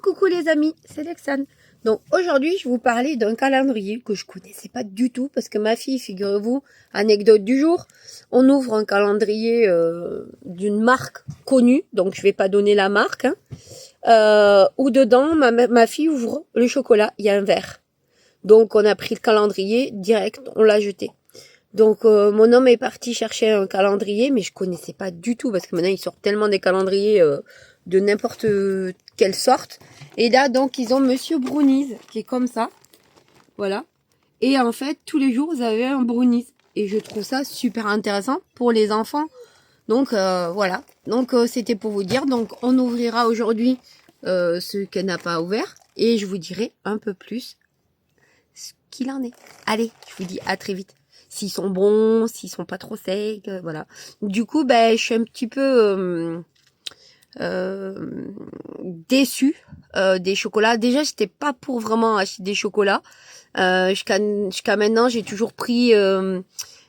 Coucou les amis, c'est Lexane. Donc aujourd'hui, je vais vous parler d'un calendrier que je connaissais pas du tout parce que ma fille, figurez-vous, anecdote du jour, on ouvre un calendrier d'une marque connue, donc je vais pas donner la marque, où dedans, ma fille ouvre le chocolat, il y a un verre. Donc on a pris le calendrier direct, on l'a jeté. Donc mon homme est parti chercher un calendrier, mais je connaissais pas du tout parce que maintenant ils sortent tellement des calendriers de n'importe quelle sorte. Et là donc ils ont Monsieur Brownies qui est comme ça, voilà. Et en fait tous les jours vous avez un Brownies et je trouve ça super intéressant pour les enfants. Donc voilà. Donc c'était pour vous dire. Donc on ouvrira aujourd'hui ce qu'elle n'a pas ouvert et je vous dirai un peu plus ce qu'il en est. Allez, je vous dis à très vite. S'ils sont bons, s'ils sont pas trop secs, voilà. Du coup, ben, je suis un petit peu déçue des chocolats. Déjà, j'étais pas pour vraiment acheter des chocolats. Jusqu'à maintenant, j'ai toujours pris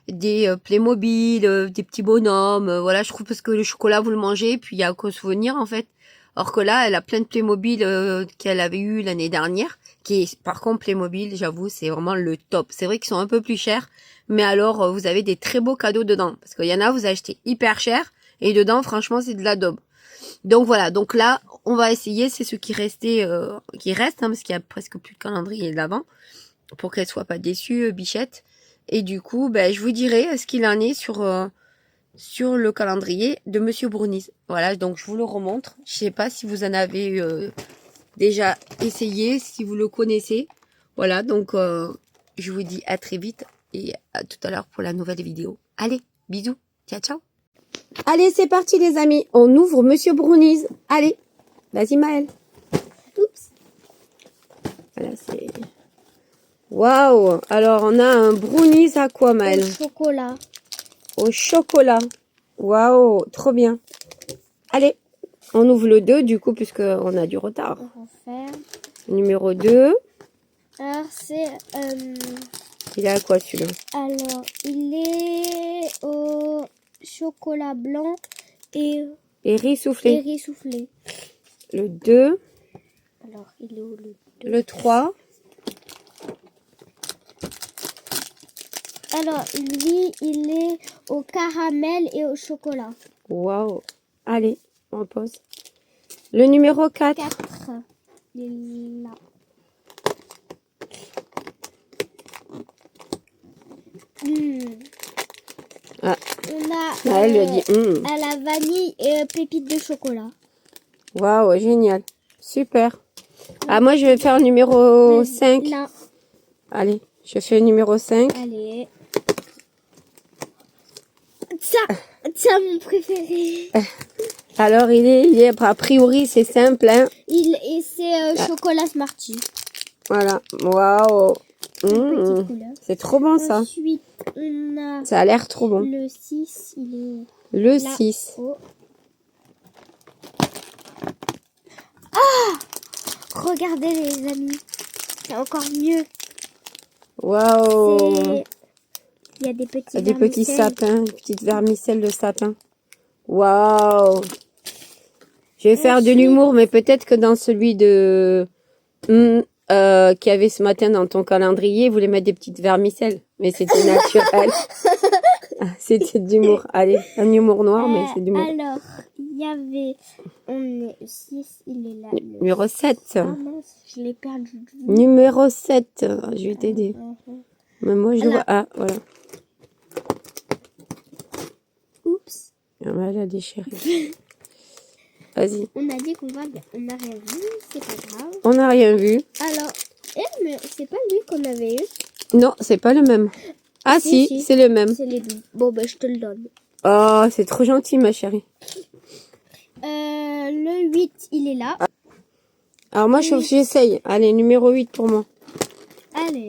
des Playmobil, des petits bonhommes. Voilà, je trouve parce que le chocolat, vous le mangez, puis il y a qu'un souvenir en fait. Or que là, elle a plein de Playmobil qu'elle avait eu l'année dernière. Qui est, par contre, Playmobil, j'avoue, c'est vraiment le top. C'est vrai qu'ils sont un peu plus chers, mais alors vous avez des très beaux cadeaux dedans. Parce qu'il y en a, vous achetez hyper cher, et dedans, franchement, c'est de la daube. Donc voilà, donc là, on va essayer, c'est ce qui restait, qui reste, hein, parce qu'il y a presque plus de calendrier de l'avant, pour qu'elle soit pas déçue, Bichette. Et du coup, ben, je vous dirai ce qu'il en est sur le calendrier de Monsieur Brownies. Voilà, donc je vous le remontre. Je sais pas si vous en avez déjà essayé, si vous le connaissez. Voilà, donc je vous dis à très vite et à tout à l'heure pour la nouvelle vidéo. Allez, bisous, ciao ciao. Allez, c'est parti les amis, on ouvre Monsieur Brownies. Allez, vas-y Maëlle. Oups. Voilà, c'est... Waouh. Alors, on a un Brownies à quoi Maëlle? Au chocolat. Au chocolat. Waouh, trop bien. Allez, on ouvre le 2 du coup, puisqu'on a du retard. On va faire. Numéro 2. Alors, c'est... Il est à quoi celui-là? Alors, il est au chocolat blanc et riz soufflé. riz soufflé. Le 2. Alors, il est où le 2? Le 3. Alors, lui, il est au caramel et au chocolat. Waouh. Allez, on pose. Le numéro 4. 4. Il est là. Ah. On a Elle lui dit. à la vanille et pépites de chocolat. Waouh, génial. Super. Ah, moi, je vais faire le numéro 5. Là. Allez, je fais le numéro 5. Allez. Ça, mon préféré. Alors, il est a priori, c'est simple, hein. Et c'est chocolat Smarties. Voilà. Waouh. Petite couleur. C'est trop bon, ça. Ensuite, on a Ça a l'air trop bon. le 6. Il est Le là. 6. Oh. Ah! Regardez, les amis. C'est encore mieux. Waouh. Il y a des petits Il y a des petits sapins, petites vermicelles de sapin. Waouh. Je vais faire de l'humour, mais peut-être que dans celui de qu'il y avait ce matin dans ton calendrier, vous voulez mettre des petites vermicelles. Mais c'était naturel. C'était d'humour. Allez, un humour noir, mais c'est d'humour. Alors, il y avait... On est 6, il est là. Numéro 7. Ah mince, je l'ai perdu. Numéro 7. Je vais t'aider. Mais moi, je le vois. Ah, voilà. Oups. Ah, elle a déchiré. Vas-y. On a dit qu'on va... On n'a rien vu, c'est pas grave. On n'a rien vu. Alors, mais c'est pas lui qu'on avait eu. Non, c'est pas le même. Ah si. C'est le même. C'est les deux. Bon, ben, je te le donne. Oh, c'est trop gentil, ma chérie. Le 8, il est là. Alors moi, j'essaye. Allez, numéro 8 pour moi. Allez.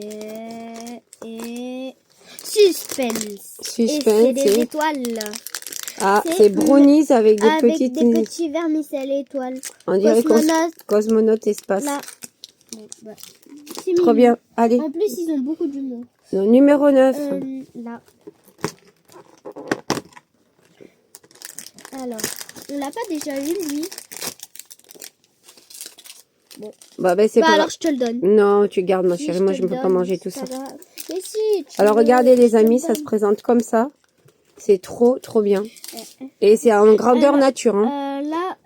Et... Suspense. Suspense. Et c'est des étoiles. Ah, c'est Brownies avec des Avec petites... des petits vermicelles étoiles. On dirait Cosmonaute espace. Là. Bon, bah, Trop bien. Allez. En plus, ils ont beaucoup d'humour. Le numéro 9. Là. Alors, on l'a pas déjà eu, lui. Bon. Bah, c'est Bah pas alors grave. je te le donne. Non, tu gardes, ma Si, chérie. je Moi, te je ne le peux pas donne, manger tout c'est ça. pas grave. Mais si, Alors, regardez, les amis, je te ça le se présente comme ça. C'est trop, trop bien. donne. Et c'est en grandeur Alors, nature. Hein. Là,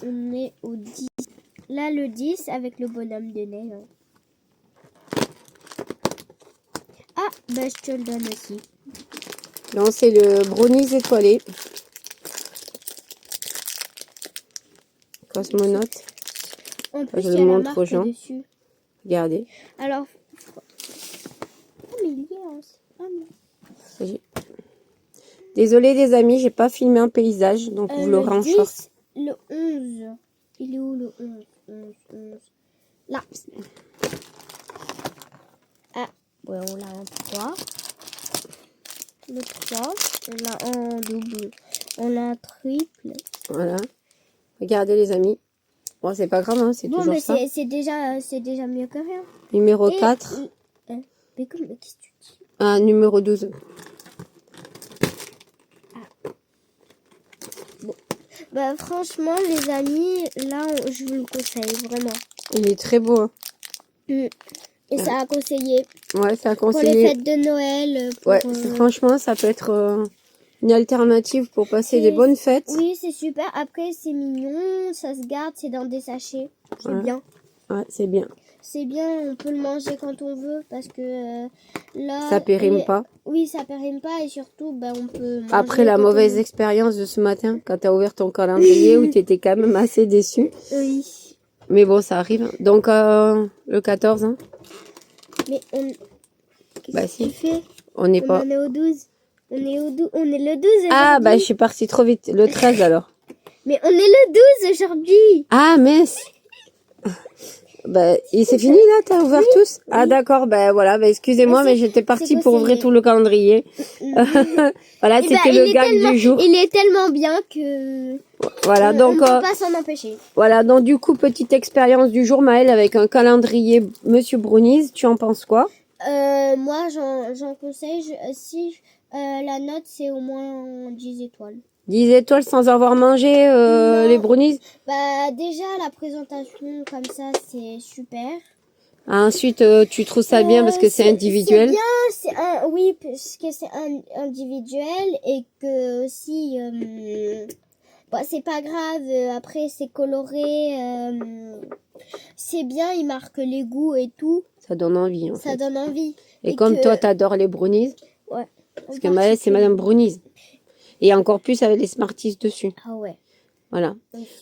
on est au 10. Là, le 10 avec le bonhomme de neige. Ah, bah je te le donne aussi. Donc, c'est le brownies étoilé. Cosmonaute. En plus, Je il le y a la montre aux marque gens. dessus. Regardez. Alors, oh, mais il y a aussi. Ah, non. Désolée, les amis, j'ai pas filmé un paysage. Donc, vous l'aurez Le en short. 10, le 11. Il est où le 11? 11. Là. Ah, ouais, on l'a en 3. Le 3, on l'a en double. On l'a en triple. Voilà. Regardez, les amis. Bon, c'est pas grave, hein, c'est Bon, toujours mais ça. c'est déjà mieux que rien. Numéro Et 4. mais qu'est-ce que tu dis? Ah, numéro 12. Bah, franchement, les amis, là, je vous le conseille, vraiment. Il est très beau. Hein. Et ça a conseillé Ouais, c'est à pour les conseiller. fêtes de Noël. Pour, Ouais, franchement, ça peut être une alternative pour passer des bonnes fêtes. Oui, c'est super. Après, c'est mignon, ça se garde, c'est dans des sachets. C'est Ouais. bien. Ouais, c'est bien. C'est bien, on peut le manger quand on veut parce que là... Ça périme pas. Oui, ça périme pas et surtout, bah, on peut manger Après la quand on mauvaise veut. expérience de ce matin, quand tu as ouvert ton calendrier, où tu étais quand même assez déçu. Oui. Mais bon, ça arrive. Donc, le 14, hein. Mais on... Qu'est-ce Bah que si. tu fais? On n'est On pas. en est au 12. On est le 12 Ah, aujourd'hui. bah je suis partie trop vite. Le 13 alors. Mais on est le 12 aujourd'hui. Ah, mince. Bah, et c'est fini là, t'as ouvert tous? Ah d'accord, bah voilà, bah excusez-moi, mais j'étais partie pour ouvrir tout le calendrier. Voilà, c'était le gag du jour. Il est tellement bien que Voilà, on donc ne peut pas s'en empêcher. voilà, donc du coup, petite expérience du jour, Maëlle, avec un calendrier Monsieur Brownies, tu en penses quoi? Moi, j'en conseille, si la note, c'est au moins 10 étoiles. 10 étoiles sans avoir mangé les brownies? Bah, déjà, la présentation comme ça, c'est super. Ah, ensuite, tu trouves ça bien parce que c'est individuel? C'est bien, oui, parce que c'est individuel et que aussi, bah, c'est pas grave, après, c'est coloré, c'est bien, il marque les goûts et tout. Ça donne envie, en fait. Ça donne envie. Et comme toi, t'adores les brownies, Ouais. parce que Maëlle, c'est Madame Brownies. Et encore plus avec les Smarties dessus. Ah ouais. Voilà.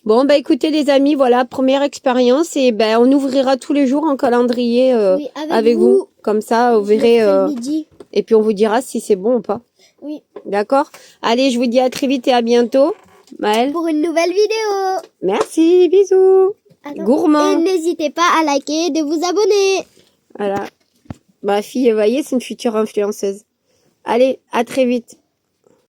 Bon, bah écoutez les amis, voilà, première expérience. Et ben on ouvrira tous les jours un calendrier Oui, avec vous. Comme ça, vous verrez. Midi. Et puis on vous dira si c'est bon ou pas. Oui. D'accord? Allez, je vous dis à très vite et à bientôt. Maëlle. Pour une nouvelle vidéo. Merci, bisous. Gourmand. Et n'hésitez pas à liker et de vous abonner. Voilà. Ma fille, vous voyez, c'est une future influenceuse. Allez, à très vite.